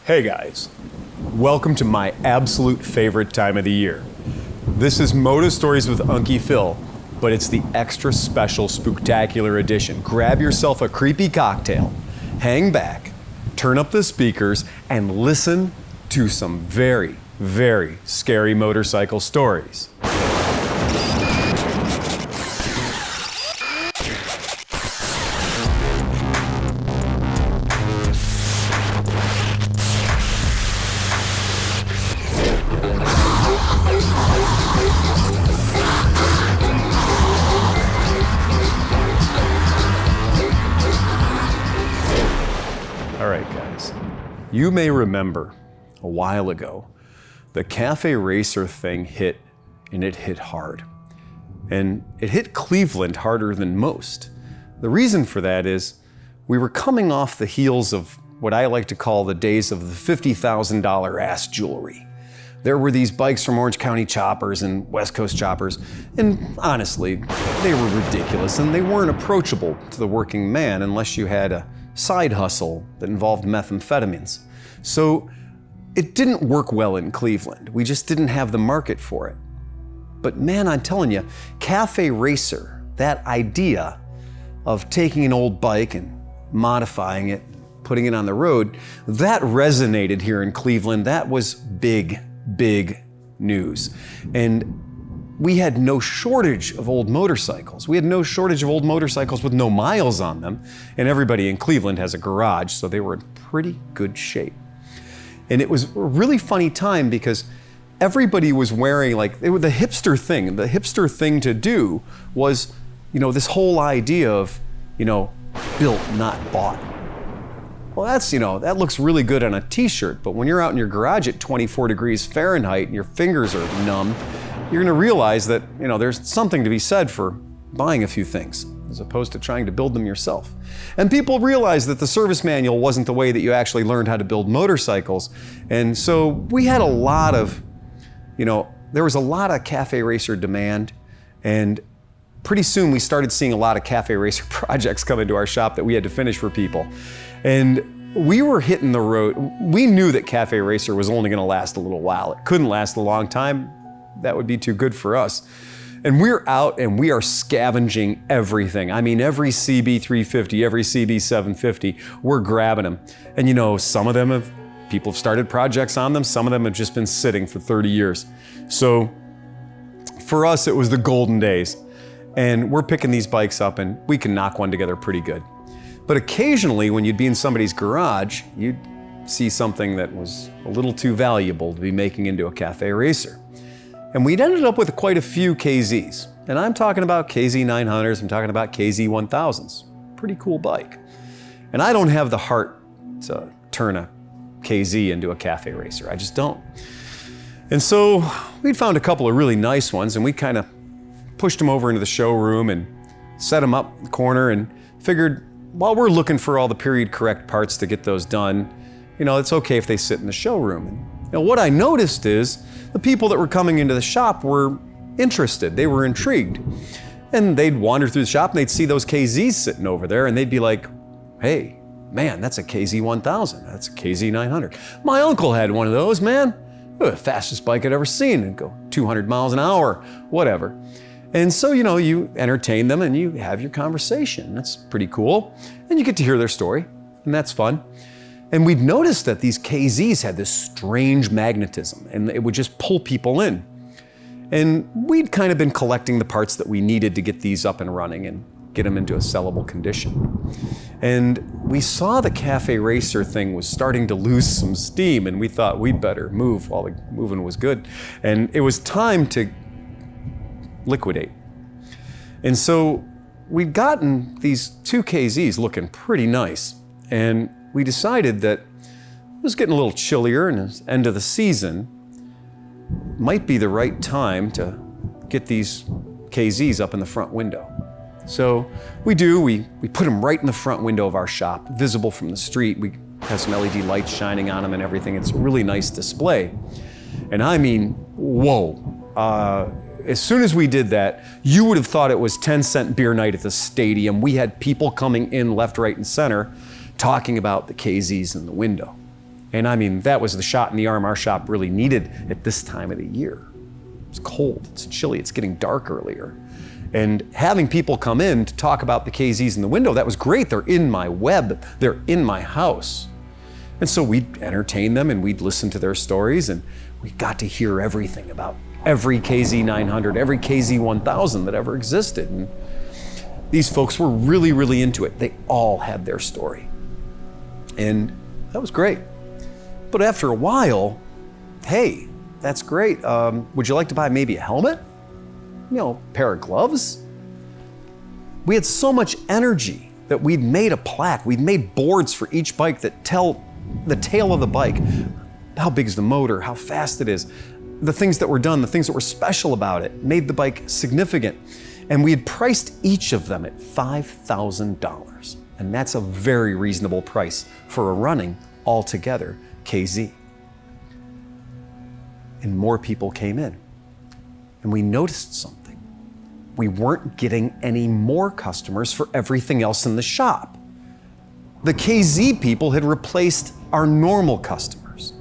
Hey guys, welcome to my absolute favorite time of the year. This is Moto Stories with Unkie Phil, but it's the extra special spooktacular edition. Grab yourself a creepy cocktail, hang back, turn up the speakers, and listen to some very, very scary motorcycle stories. All right, guys, you may remember a while ago, the cafe racer thing hit, and it hit hard. And it hit Cleveland harder than most. The reason for that is we were coming off the heels of what I like to call the days of the $50,000 ass jewelry. There were these bikes from Orange County choppers and West Coast choppers, and honestly, they were ridiculous and they weren't approachable to the working man unless you had a side hustle that involved methamphetamines. So it didn't work well in Cleveland. We just didn't have the market for it. But man, I'm telling you, cafe racer, that idea of taking an old bike and modifying it, putting it on the road, that resonated here in Cleveland. That was big, big news. And we had no shortage of old motorcycles. We had no shortage of old motorcycles with no miles on them. And everybody in Cleveland has a garage, so they were in pretty good shape. And it was a really funny time because everybody was wearing, like, it was the hipster thing. The hipster thing to do was, this whole idea of, built, not bought. Well, that looks really good on a t-shirt, but when you're out in your garage at 24 degrees Fahrenheit and your fingers are numb, you're gonna realize that, there's something to be said for buying a few things as opposed to trying to build them yourself. And people realized that the service manual wasn't the way that you actually learned how to build motorcycles. And so we had a lot of, there was a lot of cafe racer demand, and pretty soon we started seeing a lot of cafe racer projects come into our shop that we had to finish for people. And we were hitting the road. We knew that cafe racer was only gonna last a little while. It couldn't last a long time. That would be too good for us. And we're out and we are scavenging everything. I mean, every CB350, every CB750, we're grabbing them. And some of them people have started projects on them. Some of them have just been sitting for 30 years. So for us, it was the golden days. And we're picking these bikes up and we can knock one together pretty good. But occasionally when you'd be in somebody's garage, you'd see something that was a little too valuable to be making into a cafe racer. And we'd ended up with quite a few KZs. And I'm talking about KZ1000's, I'm talking about KZ1000's. Pretty cool bike. And I don't have the heart to turn a KZ into a cafe racer. I just don't. And so we'd found a couple of really nice ones and we kind of pushed them over into the showroom and set them up in the corner and figured while we're looking for all the period correct parts to get those done, it's okay if they sit in the showroom. And what I noticed is the people that were coming into the shop were interested, they were intrigued. And they'd wander through the shop and they'd see those KZs sitting over there and they'd be like, hey, man, that's a KZ1000, that's a KZ900. My uncle had one of those, man. The fastest bike I'd ever seen. It'd go 200 miles an hour, whatever. And so, you entertain them and you have your conversation. That's pretty cool. And you get to hear their story, and that's fun. And we'd noticed that these KZs had this strange magnetism, and it would just pull people in. And we'd kind of been collecting the parts that we needed to get these up and running and get them into a sellable condition. And we saw the cafe racer thing was starting to lose some steam, and we thought we'd better move while the moving was good. And it was time to liquidate. And so we'd gotten these two KZs looking pretty nice. And we decided that it was getting a little chillier and it's end of the season. Might be the right time to get these KZs up in the front window. So we put them right in the front window of our shop, visible from the street. We have some LED lights shining on them and everything. It's a really nice display. And I mean, whoa. As soon as we did that, you would have thought it was 10-cent beer night at the stadium. We had people coming in left, right, and center talking about the KZs in the window. And I mean, that was the shot in the arm our shop really needed at this time of the year. It's cold, it's chilly, it's getting dark earlier. And having people come in to talk about the KZs in the window, that was great. They're in my web, they're in my house. And so we'd entertain them and we'd listen to their stories, and we got to hear everything about every KZ900, every KZ1000 that ever existed. And these folks were really, really into it. They all had their story. And that was great. But after a while, hey, that's great. Would you like to buy maybe a helmet? You know, a pair of gloves? We had so much energy that we'd made a plaque. We'd made boards for each bike that tell the tale of the bike. How big is the motor? How fast it is? The things that were done, the things that were special about it, made the bike significant. And we had priced each of them at $5,000. And that's a very reasonable price for a running altogether KZ. And more people came in. And we noticed something. We weren't getting any more customers for everything else in the shop. The KZ people had replaced our normal customers.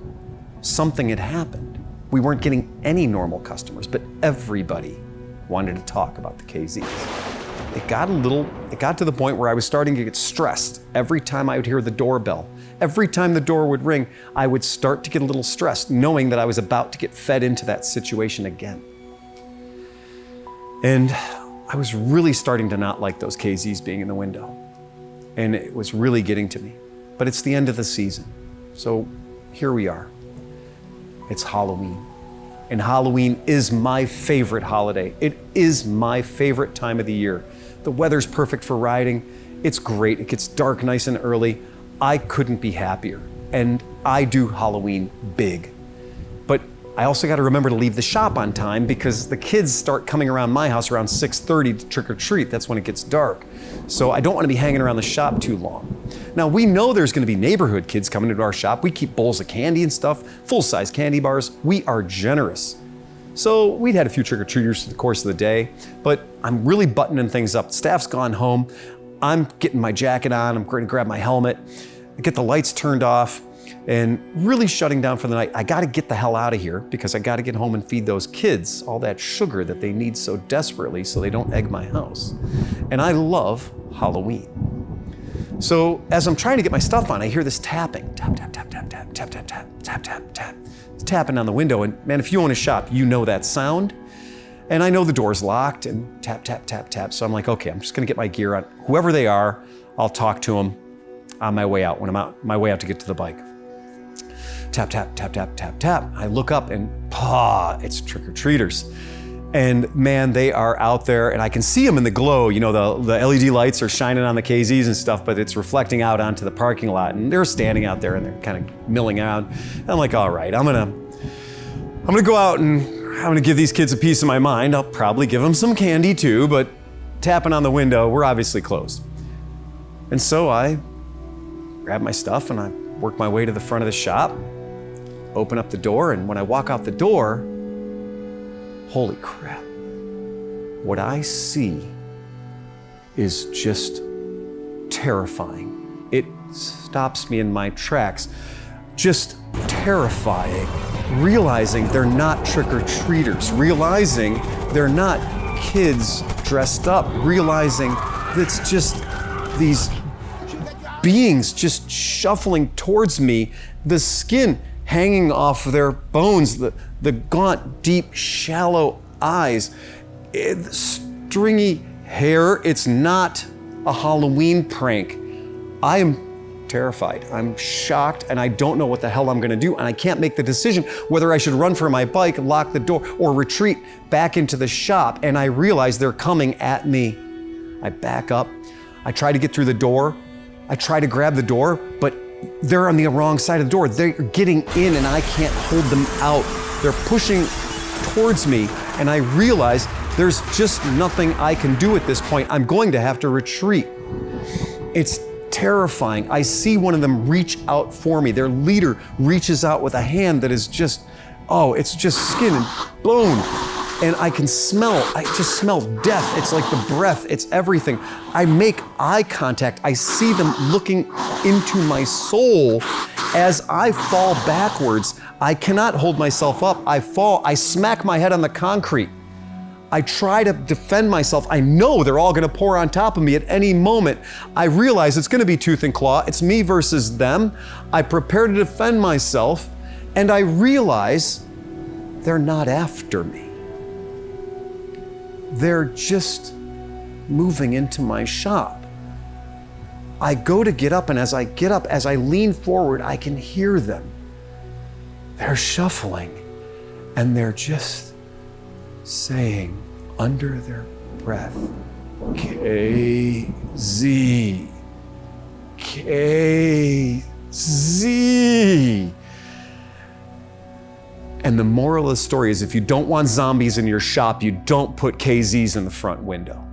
Something had happened. We weren't getting any normal customers, but everybody wanted to talk about the KZs. It got to the point where I was starting to get stressed every time I would hear the doorbell. Every time the door would ring, I would start to get a little stressed, knowing that I was about to get fed into that situation again. And I was really starting to not like those KZs being in the window. And it was really getting to me. But it's the end of the season. So here we are. It's Halloween. And Halloween is my favorite holiday. It is my favorite time of the year. The weather's perfect for riding. It's great. It gets dark nice and early. I couldn't be happier. And I do Halloween big. But I also got to remember to leave the shop on time because the kids start coming around my house around 6:30 to trick or treat. That's when it gets dark. So I don't want to be hanging around the shop too long. Now we know there's going to be neighborhood kids coming into our shop. We keep bowls of candy and stuff, full-size candy bars. We are generous. So we'd had a few trick-or-treaters through the course of the day, but I'm really buttoning things up. Staff's gone home. I'm getting my jacket on. I'm going to grab my helmet, get the lights turned off, and really shutting down for the night. I got to get the hell out of here because I got to get home and feed those kids all that sugar that they need so desperately so they don't egg my house. And I love Halloween. So as I'm trying to get my stuff on, I hear this tapping. Tap, tap, tap, tap, tap, tap, tap, tap, tap, tap, tap. It's tapping on the window. And man, if you own a shop, you know that sound. And I know the door's locked and tap, tap, tap, tap. So I'm like, okay, I'm just gonna get my gear on. Whoever they are, I'll talk to them on my way out, when I'm out, my way out to get to the bike. Tap, tap, tap, tap, tap, tap. I look up and it's trick-or-treaters. And man, they are out there and I can see them in the glow. You know, the LED lights are shining on the KZs and stuff, but it's reflecting out onto the parking lot. And they're standing out there and they're kind of milling out. And I'm like, all right, I'm gonna go out and I'm gonna give these kids a piece of my mind. I'll probably give them some candy too, but tapping on the window, we're obviously closed. And so I grab my stuff and I work my way to the front of the shop, open up the door, and when I walk out the door, holy crap. What I see is just terrifying. It stops me in my tracks. Just terrifying. Realizing they're not trick-or-treaters. Realizing they're not kids dressed up. Realizing it's just these beings just shuffling towards me, the skin hanging off their bones, the gaunt, deep, shallow eyes, stringy hair. It's not a Halloween prank. I am terrified. I'm shocked and I don't know what the hell I'm gonna do, and I can't make the decision whether I should run for my bike, lock the door, or retreat back into the shop. And I realize they're coming at me. I back up. I try to get through the door. I try to grab the door, but they're on the wrong side of the door. They're getting in and I can't hold them out. They're pushing towards me and I realize there's just nothing I can do at this point. I'm going to have to retreat. It's terrifying. I see one of them reach out for me. Their leader reaches out with a hand that is just, it's just skin and bone. and I can smell, I just smell death. It's like the breath, it's everything. I make eye contact. I see them looking into my soul as I fall backwards. I cannot hold myself up. I fall, I smack my head on the concrete. I try to defend myself. I know they're all gonna pour on top of me at any moment. I realize it's gonna be tooth and claw. It's me versus them. I prepare to defend myself, and I realize they're not after me. They're just moving into my shop. I go to get up, and as I get up, as I lean forward, I can hear them. They're shuffling, and they're just saying under their breath, KZ, KZ. And the moral of the story is if you don't want zombies in your shop, you don't put KZs in the front window.